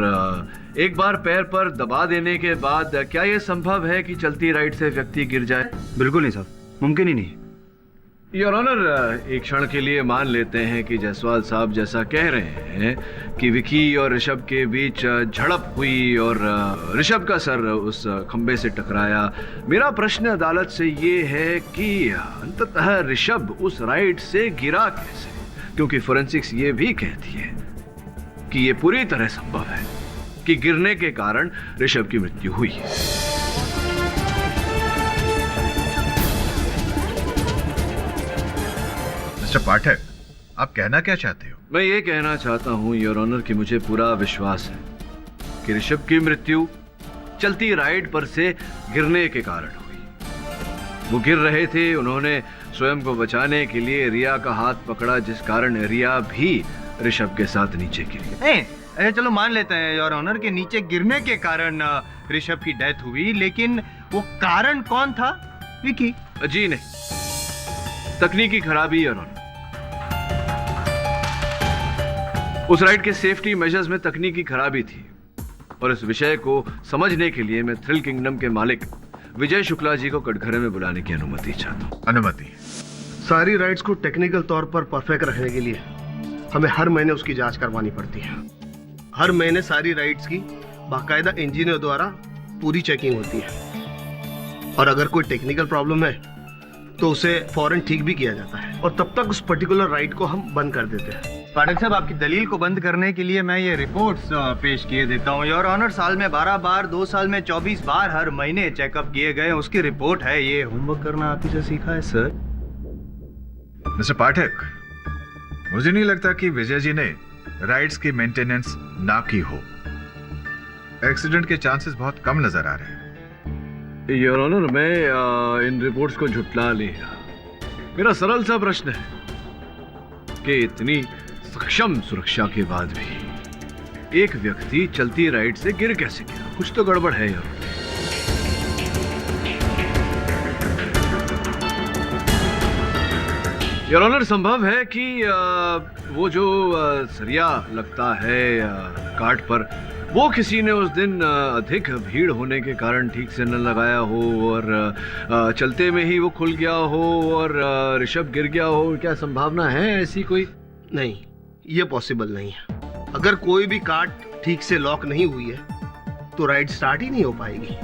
एक बार पैर पर दबा देने के बाद क्या यह संभव है कि चलती राइड से व्यक्ति गिर जाए? बिल्कुल नहीं साहब, मुमकिन ही नहीं। योर ऑनर, एक क्षण के लिए मान लेते हैं कि जायसवाल साहब जैसा कह रहे हैं कि विकी और ऋषभ के बीच झड़प हुई और ऋषभ का सर उस खंबे से टकराया। मेरा प्रश्न अदालत से ये है कि अंततः ऋषभ उस राइड से गिरा कैसे? क्योंकि फोरेंसिक्स ये भी कहती है कि ये पूरी तरह संभव है कि गिरने के कारण ऋषभ की मृत्यु हुई है। मिस्टर पाठक, आप कहना क्या चाहते हो? मैं ये कहना चाहता हूँ योर ऑनर कि मुझे पूरा विश्वास है कि ऋषभ की मृत्यु चलती राइड पर से गिरने के कारण हुई। वो गिर रहे थे, उन्होंने स्वयं को बचाने के लिए रिया का हाथ पकड़ा, जिस कारण रिया भी ऋषभ के साथ नीचे गिरी। अरे चलो मान लेते हैं योर ऑनर के नीचे गिरने के कारण ऋषभ की डेथ हुई, लेकिन वो कारण कौन था? विकी? जी नहीं, तकनीकी खराबी योर ऑनर। उस राइड के सेफ्टी मेजर्स में तकनीकी खराबी थी और इस विषय को समझने के लिए मैं थ्रिल किंगडम के मालिक विजय शुक्ला जी को कटघरे में बुलाने की अनुमति चाहता हूँ। अनुमति? सारी राइड्स को टेक्निकल तौर पर परफेक्ट रखने के लिए हमें हर महीने उसकी जांच करवानी पड़ती है। हर महीने सारी राइड्स की बाकायदा इंजीनियर द्वारा पूरी चेकिंग होती है और अगर कोई टेक्निकल प्रॉब्लम है तो उसे फौरन ठीक भी किया जाता है और तब तक उस पर्टिकुलर राइड को हम बंद कर देते हैं। पाठक साहब, आपकी दलील को बंद करने के लिए मैं ये रिपोर्ट्स पेश किए देता हूँ। योर ऑनर, साल में 12 बार, 2 साल में 24 बार हर महीने चेकअप किए गए, उसकी रिपोर्ट है। ये होमवर्क करना आप ही से सीखा है सर। मिस्टर पाठक, मुझे नहीं लगता कि विजय जी ने राइड्स की मेंटेनेंस ना की हो। एक्सीडेंट के चांसेस बहुत कम नजर आ रहे हैं। योर ऑनर, मैं इन रिपोर्ट्स को झुटला लिया। मेरा सरल सा प्रश्न है कि इतनी सक्षम सुरक्षा के बाद भी एक व्यक्ति चलती राइड से गिर कैसे गया? कुछ तो गड़बड़ है यार। योर ऑनर, संभव है कि वो जो सरिया लगता है काट पर, वो किसी ने उस दिन अधिक भीड़ होने के कारण ठीक से न लगाया हो और चलते में ही वो खुल गया हो और ऋषभ गिर गया हो। क्या संभावना है ऐसी कोई? नहीं, ये पॉसिबल नहीं है। अगर कोई भी कार्ट ठीक से लॉक नहीं हुई है तो राइड स्टार्ट ही नहीं हो पाएगी।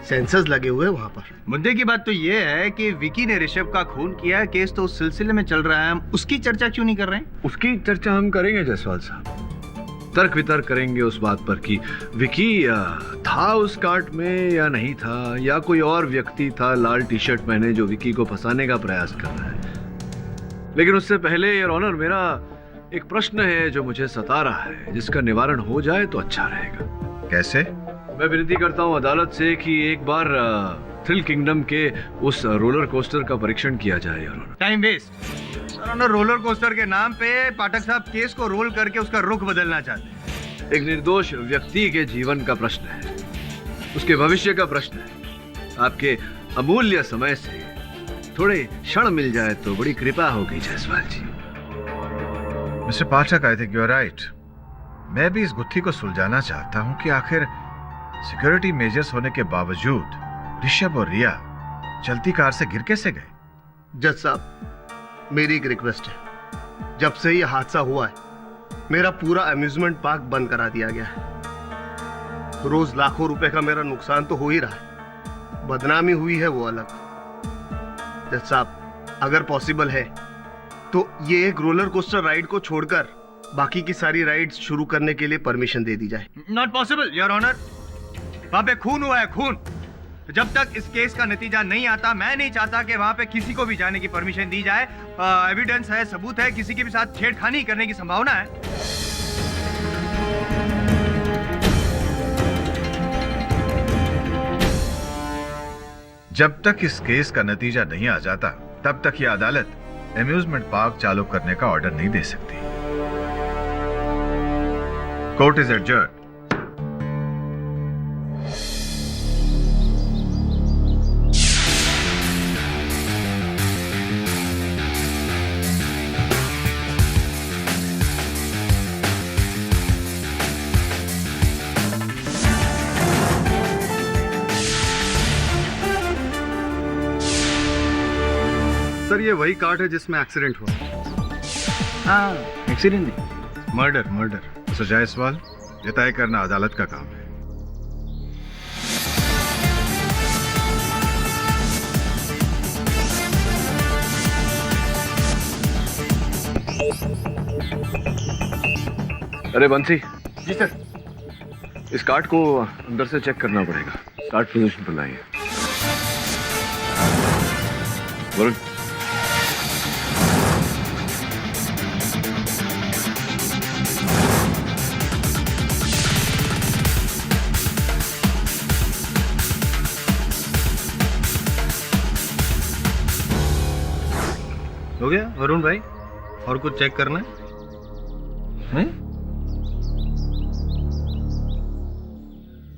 सेंसर्स लगे हुए हैं वहां पर। मुद्दे की बात तो ये है कि विकी ने ऋषभ का खून किया, केस तो उस सिलसिले में चल रहा है, हम उसकी चर्चा क्यों नहीं कर रहे हैं? उसकी चर्चा हम करेंगे जायसवाल साहब। तर्क वितर्क करेंगे उस बात पर कि विकी था उस कार्ट में या नहीं था, या कोई और व्यक्ति था लाल टी शर्ट पहने जो विकी को फंसाने का प्रयास कर रहा है। लेकिन उससे पहले योर ऑनर, मेरा एक प्रश्न है जो मुझे सता रहा है, जिसका निवारण हो जाए तो अच्छा रहेगा। कैसे? मैं विनती करता हूँ अदालत से कि एक बार थ्रिल किंगडम के उस रोलर कोस्टर का परीक्षण किया जाए। Your honour, time waste. Your honour, roller coaster के नाम पे पाठक साहब केस को रोल करके उसका रुख बदलना चाहते हैं। एक निर्दोष व्यक्ति के जीवन का प्रश्न है, उसके भविष्य का प्रश्न है। आपके अमूल्य समय से थोड़े क्षण मिल जाए तो बड़ी कृपा होगी Jaiswal ji. Mister Pathak, I think you are right. मैं भी इस गुत्थी को सुलझाना चाहता हूं कि आखिर सिक्योरिटी मेजर्स होने के बावजूद ऋषभ और रिया चलती कार से गिर कैसे गए? जज साहब, मेरी एक रिक्वेस्ट है। जब से ये हादसा हुआ है मेरा पूरा अम्यूजमेंट पार्क बंद करा दिया गया है। रोज लाखों रुपए का मेरा नुकसान तो हो ही रहा है, बदनामी हुई है वो अलग। जज साहब, अगर पॉसिबल है तो ये एक रोलर कोस्टर राइड को छोड़कर बाकी की सारी राइड्स शुरू करने के लिए परमिशन दे दी जाए। Not possible your honour. वहां पे खून हुआ है, खून। जब तक इस केस का नतीजा नहीं आता, मैं नहीं चाहता कि वहां पे किसी को भी जाने की परमिशन दी जाए। एविडेंस है, सबूत है, किसी के भी साथ छेड़खानी करने की संभावना है। जब तक इस केस का नतीजा नहीं आ जाता तब तक यह अदालत अम्यूजमेंट पार्क चालू करने का ऑर्डर नहीं दे सकती। Court is adjourned. सर ये वही कार्ड है जिसमें एक्सीडेंट हुआ। हाँ, एक्सीडेंट नहीं, मर्डर मर्डर। मिस्टर जायसवाल, ये तय करना अदालत का काम है। अरे बंसी, जी सर। इस कार्ड को अंदर से चेक करना पड़ेगा। स्टार्ट पोजीशन पर लाइए। वरुण, हो गया वरुण भाई? और कुछ चेक करना है?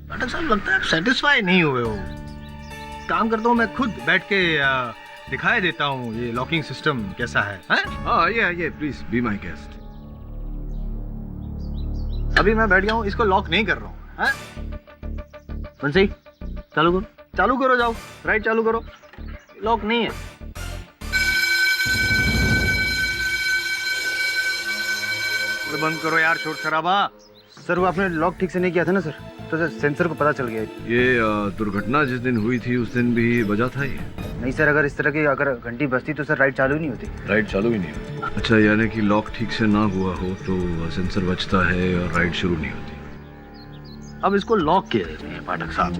डॉक्टर साहब, लगता है आप सेटिस्फाई नहीं हुए हो। काम करता हूँ, मैं खुद बैठ के दिखाई देता हूँ ये लॉकिंग सिस्टम कैसा है। हाँ आइए प्लीज बी माय गेस्ट। अभी मैं बैठ गया हूँ, इसको लॉक नहीं कर रहा हूँ। बंसी, चालू करो। चालू करो, जाओ राइट चालू करो। लॉक नहीं है। बंद करो यार शोर शराबा। सर वो आपने लॉक ठीक से नहीं किया था ना सर, तो सर सेंसर को पता चल गया। ये दुर्घटना जिस दिन हुई थी उस दिन भी बजा था ये? नहीं सर, अगर इस तरह की अगर घंटी बजती तो सर राइट चालू ही नहीं होती। राइट चालू ही नहीं होती? अच्छा, यानी कि लॉक ठीक से ना हुआ हो तो सेंसर बजता है और राइट शुरू नहीं होती। अब इसको लॉक किए देते हैं पाठक साहब।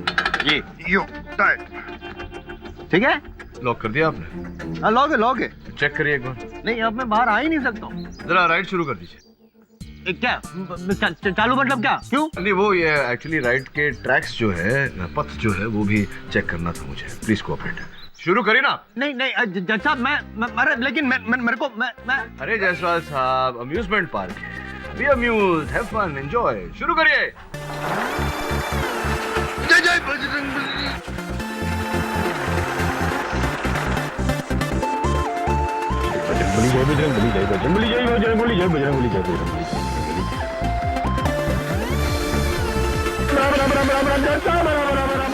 ये यो टाइट, ठीक है? लॉक कर दिया आपने? हाँ लॉक है। चेक करिए एक बार। नहीं, अब मैं बाहर आ ही नहीं सकता हूँ। जरा राइट शुरू कर दीजिए। क्या चालू मतलब क्या? क्यों? नहीं, वो ये एक्चुअली राइट के ट्रैक्स जो है, पथ जो है, वो भी चेक करना था मुझे। Please cooperate. शुरू करिए ना। नहीं जज साहब, मैं लेकिन मेरे को मैं अरे जायसवाल साहब, अम्यूजमेंट पार्क है। Be amused, have fun, enjoy. शुरू करिए। जय जय बजरंगबली। जय बजरंगबली, जय बजरंगबली, जय बजरंगबली, जय बजरंगबली, जय बजरंगबली। राम राम राम राम राम जय साहब, राम राम राम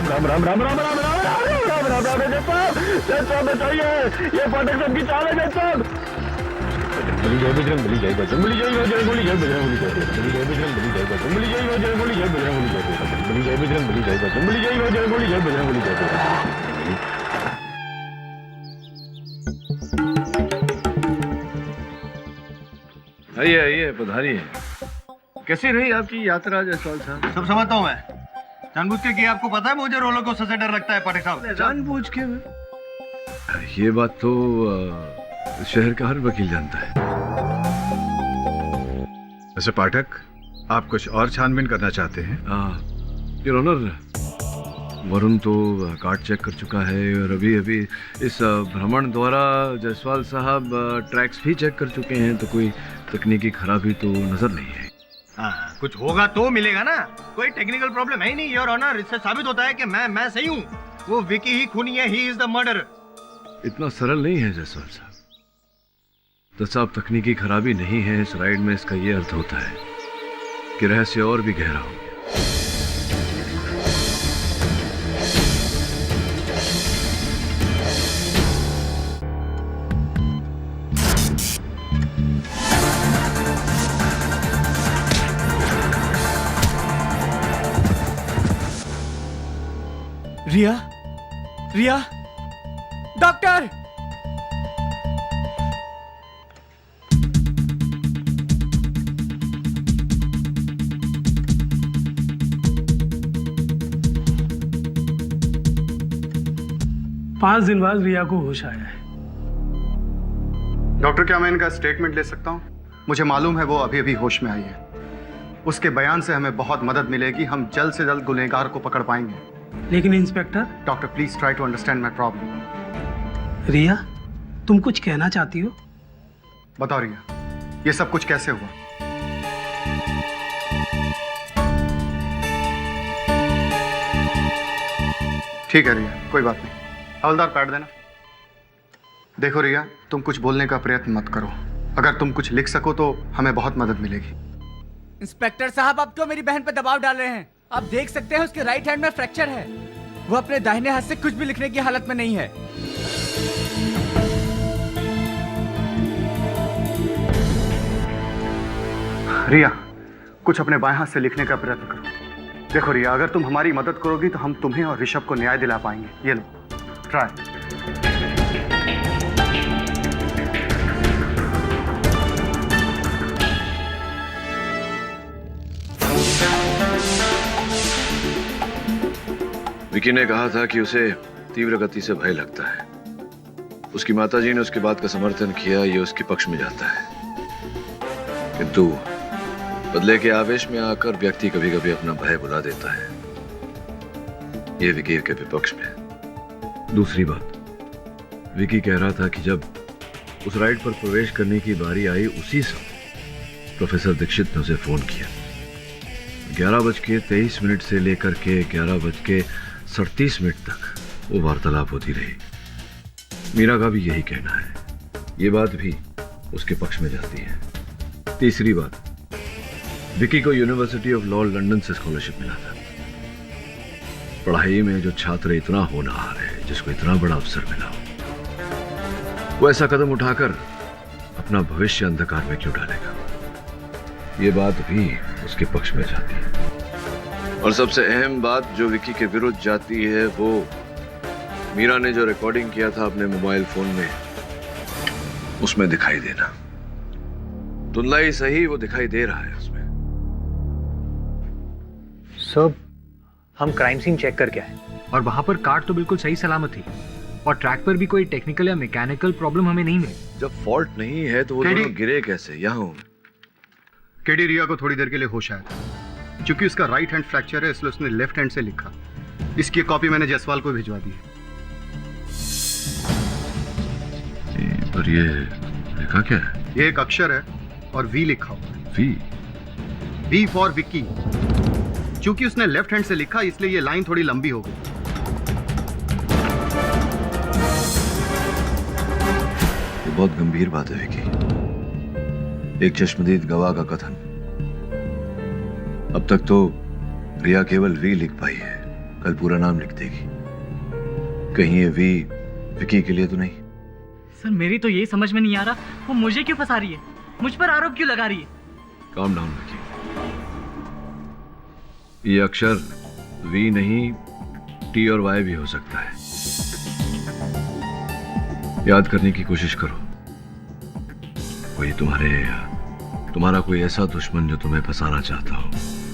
राम राम राम राम राम राम राम जय साहब बताइए, ये पाठक साहब की चाल है जय साहब। जय बजरंगबली, जय बजरंगबली, जय बजरंगबली, जय बजरंगबली, जय बजरंगबली, जय बजरंगबली, जय बजरंगबली, जय बजरंगबली, जय बजरंगबली, जय बजरंगबली, जय बजरंगबली, जय बजरंगबली, जय बजरंगबली, जय बजरंगबली। आइए आइए, पधारिए। कैसी रही आपकी यात्रा जायसवाल साहब? सब समझता हूँ मैं। जानबूझ के किया, आपको पता है मुझे रोलर कोस्टर से डर लगता है पाठक साहब। जानबूझ के? ये बात तो शहर का हर वकील जानता है। वैसे पाठक, आप कुछ और छानबीन करना चाहते हैं? योर ऑनर, वरुण तो कार्ड चेक कर चुका है और अभी अभी इस भ्रमण द्वारा जायसवाल साहब ट्रैक्स भी चेक कर चुके हैं, तो कोई तकनीकी खराबी तो नजर नहीं है। हाँ, कुछ होगा तो मिलेगा ना। कोई टेक्निकल प्रॉब्लम है ही नहीं योर ऑनर। इससे साबित होता है कि मैं सही हूँ। वो विकी ही खूनी है, ही इज द मर्डर। इतना सरल नहीं है जायसवाल साहब। तो साहब, तकनीकी खराबी नहीं है इस राइड में, इसका ये अर्थ होता है कि रहस्य और भी गहरा हो गया। रिया, रिया, डॉक्टर! पांच दिन बाद रिया को होश आया है। डॉक्टर, क्या मैं इनका स्टेटमेंट ले सकता हूँ? मुझे मालूम है वो अभी अभी होश में आई है। उसके बयान से हमें बहुत मदद मिलेगी। हम जल्द से जल्द गुनहगार को पकड़ पाएंगे। लेकिन inspector. Doctor, please try to understand my problem. Riya, तुम कुछ कहना चाहती हो? बताओ रिया, ये सब कुछ कैसे हुआ? ठीक है रिया, कोई बात नहीं। हवलदार पैड देना। देखो रिया, तुम कुछ बोलने का प्रयत्न मत करो। अगर तुम कुछ लिख सको तो हमें बहुत मदद मिलेगी। इंस्पेक्टर साहब, आप क्यों मेरी बहन पर दबाव डाल रहे हैं? आप देख सकते हैं उसके राइट हैंड में फ्रैक्चर है। वो अपने दाहिने हाथ से कुछ भी लिखने की हालत में नहीं है। रिया, कुछ अपने बाएं हाथ से लिखने का प्रयत्न करो। देखो रिया, अगर तुम हमारी मदद करोगी तो हम तुम्हें और ऋषभ को न्याय दिला पाएंगे। ये लो, ट्राई। विकी ने कहा था कि उसे तीव्र गति से भय लगता है। उसकी माताजी ने उसकी बात का समर्थन किया, ये उसके पक्ष में जाता है। किंतु बदले के आवेश में आकर व्यक्ति कभी कभी अपना भय बुला देता है। ये विकी के विपक्ष में। दूसरी बात, विकी कह रहा था कि जब उस राइड पर प्रवेश करने की बारी आई, उसी समय प्रोफेसर दीक्षित ने उसे फोन किया। 11:23 से लेकर के 11:37 तक वो वार्तालाप होती रही। मीरा का भी यही कहना है। ये बात भी उसके पक्ष में जाती है। तीसरी बात, विकी को यूनिवर्सिटी ऑफ लॉ लंदन से स्कॉलरशिप मिला था। पढ़ाई में जो छात्र इतना होनहार है, जिसको इतना बड़ा अवसर मिला, वो ऐसा कदम उठाकर अपना भविष्य अंधकार में क्यों डालेगा? ये बात भी उसके पक्ष में जाती है। और सबसे अहम बात जो विकी के विरुद्ध जाती है, वो मीरा ने जो रिकॉर्डिंग किया था अपने मोबाइल फोन में, उसमें दिखाई देना। धुंधला ही सही, वो दिखाई दे रहा है उसमें। सर, हम क्राइम सीन चेक करके आए और वहां पर कार तो बिल्कुल सही सलामत थी और ट्रैक पर भी कोई टेक्निकल या मैकेनिकल प्रॉब्लम हमें नहीं मिली। जब फॉल्ट नहीं है तो वो दोनों गिरे कैसे? यहाँ हूं। केडी रिया को थोड़ी देर के लिए होश आया था। क्योंकि उसका राइट हैंड फ्रैक्चर है, इसलिए उसने लेफ्ट हैंड से लिखा। इसकी कॉपी मैंने जयसवाल को भिजवा दी है। पर ये लिखा क्या है? ये एक अक्षर है और वी लिखा हुआ है। V for Vicky. क्योंकि उसने लेफ्ट हैंड से लिखा, इसलिए ये लाइन थोड़ी लंबी हो गई। ये बहुत गंभीर बात है विकी। एक चश्मदीद गवाह का कथन। अब तक तो रिया केवल वी लिख पाई है, कल पूरा नाम लिख देगी। कहीं ये वी विकी के लिए तो नहीं? सर, मेरी तो ये समझ में नहीं आ रहा, वो मुझे क्यों फंसा रही है, मुझ पर आरोप क्यों लगा रही है? Calm down Vicky. ये अक्षर वी नहीं, टी और वाई भी हो सकता है। याद करने की कोशिश करो। कोई तुम्हारा कोई ऐसा दुश्मन जो तुम्हें फंसाना चाहता हो,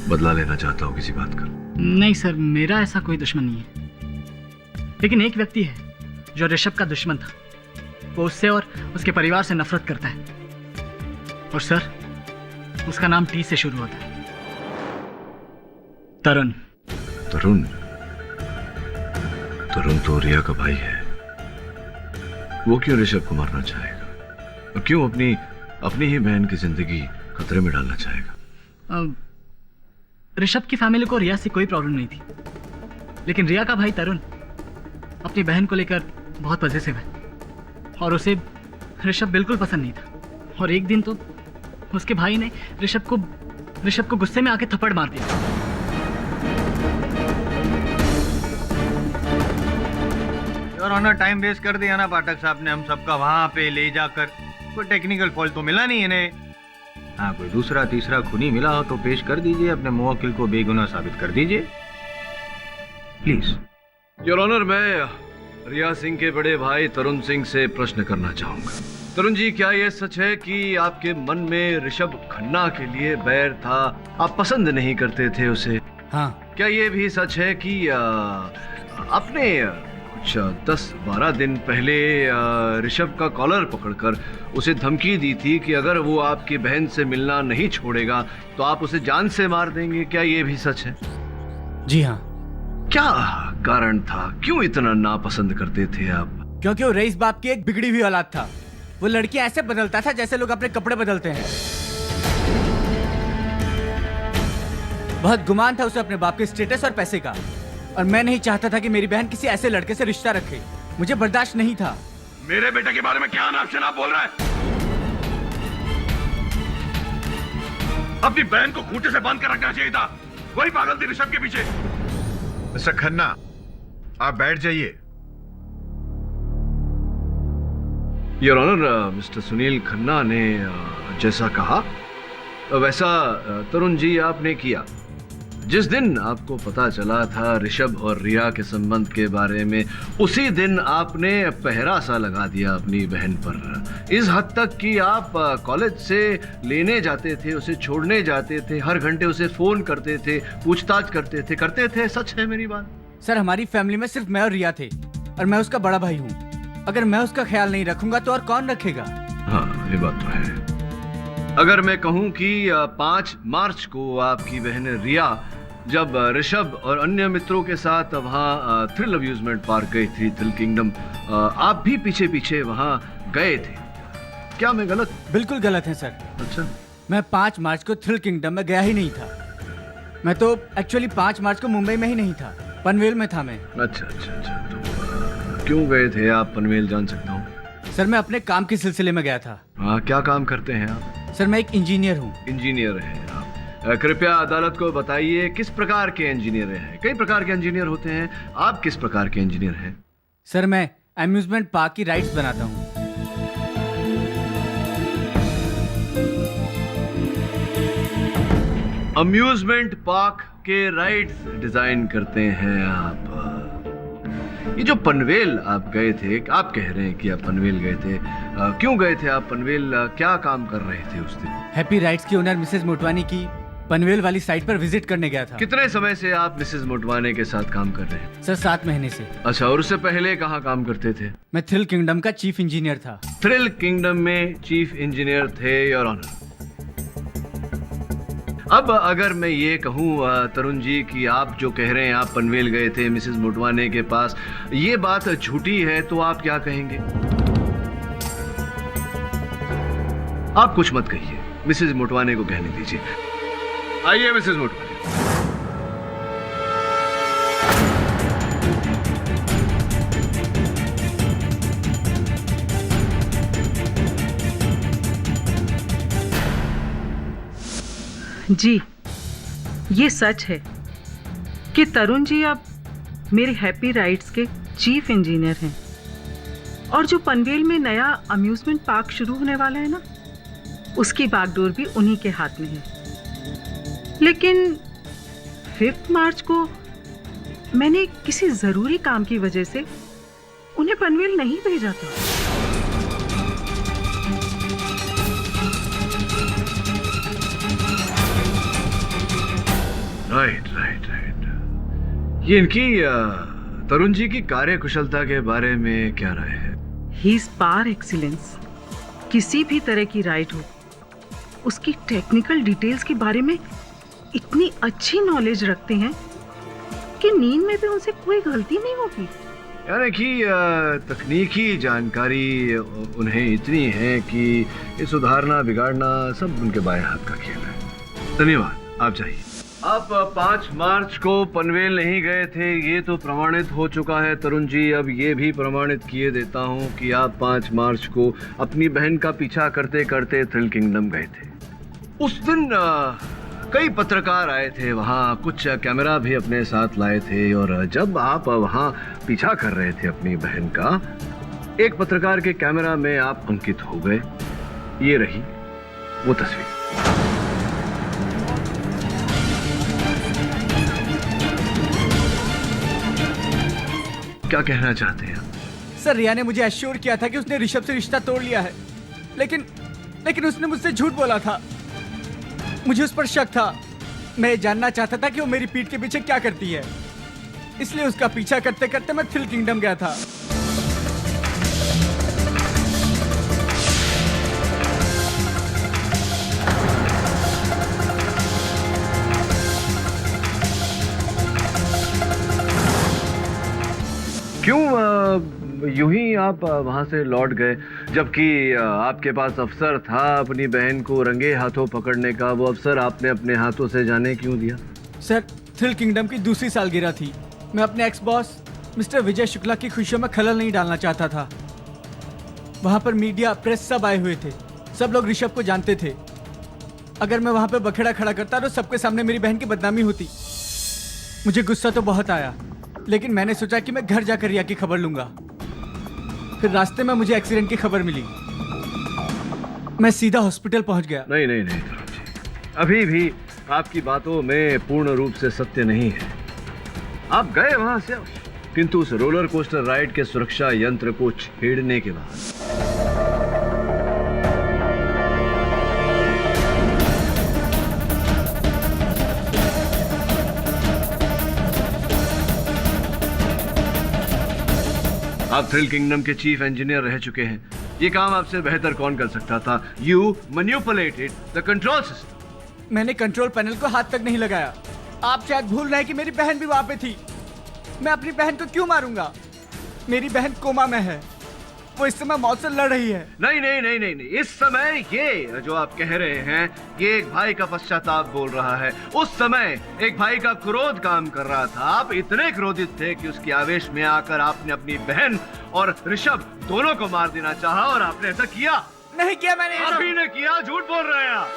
बदला लेना चाहता हो किसी बात का? नहीं सर, मेरा ऐसा कोई दुश्मन नहीं है। लेकिन एक व्यक्ति है जो ऋषभ का दुश्मन था। वो उससे और उसके परिवार से नफरत करता है। और सर, उसका नाम टी से शुरू होता है। तरुण। तरुण? तरुण तो रिया का भाई है। वो क्यों ऋषभ को मारना चाहेगा? और क्यों अपनी ही बहन की जिंदगी खतरे में डालना चाहेगा? ऋषभ की फैमिली को रिया से कोई प्रॉब्लम नहीं थी, लेकिन रिया का भाई तरुण अपनी बहन को लेकर बहुत पॉजिटिव है और उसे ऋषभ बिल्कुल पसंद नहीं था। और एक दिन तो उसके भाई ने ऋषभ को गुस्से में आके थप्पड़ मार दिया। और ऑनर टाइम वेस्ट कर दिया ना पाठक साहब ने हम सबका वहां पे ले जाकर। कोई टेक्निकल फॉल्ट तो मिला नहीं इन्हें। हाँ, कोई दूसरा तीसरा खूनी मिला हो तो पेश कर दीजिए, अपने मुवक्किल को बेगुनाह साबित कर दीजिए प्लीज। योर ऑनर, मैं रिया सिंह के बड़े भाई तरुण सिंह से प्रश्न करना चाहूंगा। तरुण जी, क्या यह सच है कि आपके मन में ऋषभ खन्ना के लिए बैर था, आप पसंद नहीं करते थे उसे? हाँ। क्या यह भी सच है कि आपने कुछ 10-12 दिन पहले ऋषभ का कॉलर पकड़कर उसे धमकी दी थी कि अगर वो आपकी बहन से मिलना नहीं छोड़ेगा तो आप उसे जान से मार देंगे? क्या ये भी सच है? जी हाँ। क्या कारण था? क्यों इतना नापसंद करते थे आप? क्योंकि वो रईस बाप की एक बिगड़ी हुई औलाद था। वो लड़की ऐसे बदलता था जैसे लोग अपने कपड़े बदलते हैं। बहुत गुमान था उसे अपने बाप के स्टेटस और पैसे का। और मैं नहीं चाहता था कि मेरी बहन किसी ऐसे लड़के से रिश्ता रखे। मुझे बर्दाश्त नहीं था। मेरे बेटे के बारे में क्या नाम शनाब बोल रहा है? अपनी बहन को खूंटे से बांध कर रखना चाहिए था। वही पागल थी ऋषभ के पीछे। मिस्टर खन्ना, आप बैठ जाइए। Your honour, mister Sunil Khanna ने जैसा कहा वैसा तरुण जी आपने किया। जिस दिन आपको पता चला था ऋषभ और रिया के संबंध के बारे में, उसी दिन आपने पहरा सा लगा दिया अपनी बहन पर। इस हद तक कि आप कॉलेज से लेने जाते थे, उसे छोड़ने जाते थे, हर घंटे उसे फोन करते थे, पूछताछ करते थे। सच है मेरी बात? सर, हमारी फैमिली में सिर्फ मैं और रिया थे और मैं उसका बड़ा भाई हूँ। अगर मैं उसका ख्याल नहीं रखूंगा तो और कौन रखेगा? हाँ, ये बात तो है। अगर मैं कहूं कि 5 मार्च को आपकी बहन रिया जब ऋषभ और अन्य मित्रों के साथ वहाँ थ्रिल अम्यूजमेंट पार्क गई थी, थ्रिल किंगडम, आप भी पीछे पीछे वहाँ गए थे, क्या मैं गलत? बिल्कुल गलत है सर। अच्छा, मैं 5 मार्च को थ्रिल किंगडम में गया ही नहीं था। मैं तो एक्चुअली 5 मार्च को मुंबई में ही नहीं था, पनवेल में था मैं। अच्छा। तो क्यों गए थे आप पनवेल, जान सकता हूँ? सर, मैं अपने काम के सिलसिले में गया था। हाँ, क्या काम करते हैं आप? सर, मैं एक इंजीनियर हूँ। इंजीनियर हैं आप? कृपया अदालत को बताइए किस प्रकार के इंजीनियर हैं? कई प्रकार के इंजीनियर होते हैं, आप किस प्रकार के इंजीनियर हैं? सर, मैं अम्यूजमेंट पार्क की राइड्स बनाता हूँ। अम्यूजमेंट पार्क के राइड्स डिजाइन करते हैं आप? ये जो पनवेल आप गए थे, आप कह रहे हैं कि आप पनवेल गए थे, क्यों गए थे आप पनवेल? क्या काम कर रहे थे उस दिन? हैप्पी राइड्स की ओनर मिसेज मोटवानी की पनवेल वाली साइट पर विजिट करने गया था। कितने समय से आप मिसेज मोटवानी के साथ काम कर रहे हैं? सर, 7 महीने से। अच्छा, और उससे पहले कहाँ काम करते थे? मैं थ्रिल किंगडम का चीफ इंजीनियर था। थ्रिल किंगडम में चीफ इंजीनियर थे, योर ऑनर। अब अगर मैं ये कहूँ तरुण जी कि आप जो कह रहे हैं आप पनवेल गए थे मिसेज मोटवानी के पास, ये बात झूठी है, तो आप क्या कहेंगे? आप कुछ मत कहिए, मिसेज मोटवानी को कहने दीजिए। आइए मिसेज मोटवानी। जी, ये सच है कि तरुण जी अब मेरे हैप्पी राइड्स के चीफ इंजीनियर हैं और जो पनवेल में नया अम्यूजमेंट पार्क शुरू होने वाला है ना, उसकी बागडोर भी उन्हीं के हाथ में है। लेकिन 5 मार्च को मैंने किसी ज़रूरी काम की वजह से उन्हें पनवेल नहीं भेजा था। राइट। ये इनकी तरुण जी की कार्यकुशलता के बारे में क्या राय है? He is par excellence. किसी भी तरह की राइड हो, उसकी टेक्निकल डिटेल्स के बारे में इतनी अच्छी नॉलेज रखते हैं कि नींद में भी उनसे कोई गलती नहीं होगी। यानी कि तकनीकी जानकारी उन्हें इतनी है कि ये सुधारना बिगाड़ना सब उनके बाएं हाथ का खेल है। धन्यवाद, आप जाइए। आप 5 मार्च को पनवेल नहीं गए थे, ये तो प्रमाणित हो चुका है तरुण जी। अब ये भी प्रमाणित किए देता हूँ कि आप 5 मार्च को अपनी बहन का पीछा करते करते थ्रिल किंगडम गए थे। उस दिन कई पत्रकार आए थे वहाँ, कुछ कैमरा भी अपने साथ लाए थे, और जब आप वहाँ पीछा कर रहे थे अपनी बहन का, एक पत्रकार के कैमरा में आप अंकित हो गए। ये रही वो तस्वीर। क्या कहना चाहते हैं? सर, रिया ने मुझे एश्योर किया था कि उसने ऋषभ से रिश्ता तोड़ लिया है, लेकिन उसने मुझसे झूठ बोला था। मुझे उस पर शक था। मैं जानना चाहता था कि वो मेरी पीठ के पीछे क्या करती है, इसलिए उसका पीछा करते करते मैं थ्रिल किंगडम गया था। क्यों यूं ही आप वहां से लौट गए, जबकि आपके पास अवसर था अपनी बहन को रंगे हाथों पकड़ने का? वो अवसर आपने अपने हाथों से जाने क्यों दिया? सर, थ्रिल किंगडम की दूसरी सालगिरह थी मैं अपने ex boss mister Vijay Shukla की खुशियों में खलल नहीं डालना चाहता था। वहां पर मीडिया, प्रेस सब आए हुए थे। सब लोग ऋषभ को जानते थे। अगर मैं वहां पे बखेड़ा खड़ा करता तो सबके सामने मेरी बहन की बदनामी होती। मुझे गुस्सा तो बहुत आया, लेकिन मैंने सोचा कि मैं घर जाकर रिया की खबर लूंगा। फिर रास्ते में मुझे एक्सीडेंट की खबर मिली। मैं सीधा हॉस्पिटल पहुंच गया। नहीं नहीं नहीं तरुण जी, अभी भी आपकी बातों में पूर्ण रूप से सत्य नहीं है। आप गए वहां से, किंतु उस रोलर कोस्टर राइड के सुरक्षा यंत्र को छेड़ने के बाद आप थ्रिल किंगडम के चीफ इंजीनियर रह चुके हैं। ये काम आपसे बेहतर कौन कर सकता था? You manipulated the control system. मैंने कंट्रोल पैनल को हाथ तक नहीं लगाया। आप शायद भूल रहे हैं कि मेरी बहन भी वहां पे थी। मैं अपनी बहन को क्यों मारूंगा? मेरी बहन कोमा में है। वो इस समय मौत से लड़ रही है। नहीं नहीं नहीं नहीं नहीं, इस समय ये जो आप कह रहे हैं, ये एक भाई का पश्चाताप बोल रहा है। उस समय एक भाई का क्रोध काम कर रहा था। आप इतने क्रोधित थे कि उसके आवेश में आकर आपने अपनी बहन और ऋषभ दोनों को मार देना चाहा, और आपने ऐसा किया। नहीं किया मैंने। अभी ने किया, झूठ बोल रहे हैं आप।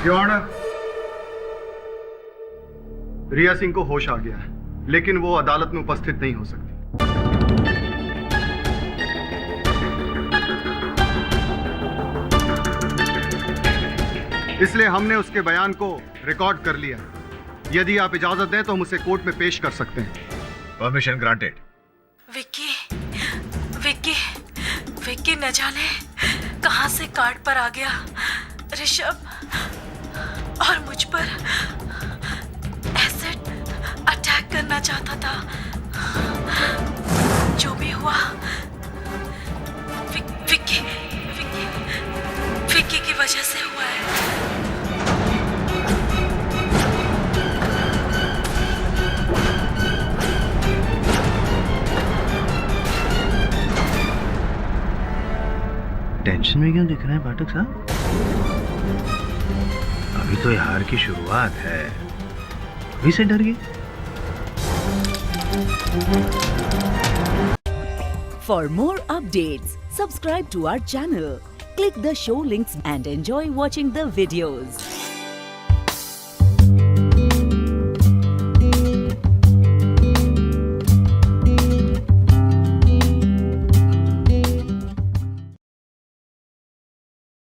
योर ऑनर, रिया सिंह को होश आ गया है, लेकिन वो अदालत में उपस्थित नहीं हो सकती। इसलिए हमने उसके बयान को रिकॉर्ड कर लिया। यदि आप इजाजत दें तो हम उसे कोर्ट में पेश कर सकते हैं। Permission granted. विक्की, विक्की, विक्की न जाने कहां से कार्ड पर आ गया। ऋषभ और मुझ पर एसिड अटैक करना चाहता था। जो भी हुआ विक्की विक्की विक्की की वजह से हुआ है। टेंशन में क्यों दिख रहे हैं पाठक साहब? अभी तो हार की शुरुआत है, अभी से डर गए। For more updates, subscribe to our channel, click the show links and enjoy watching the videos.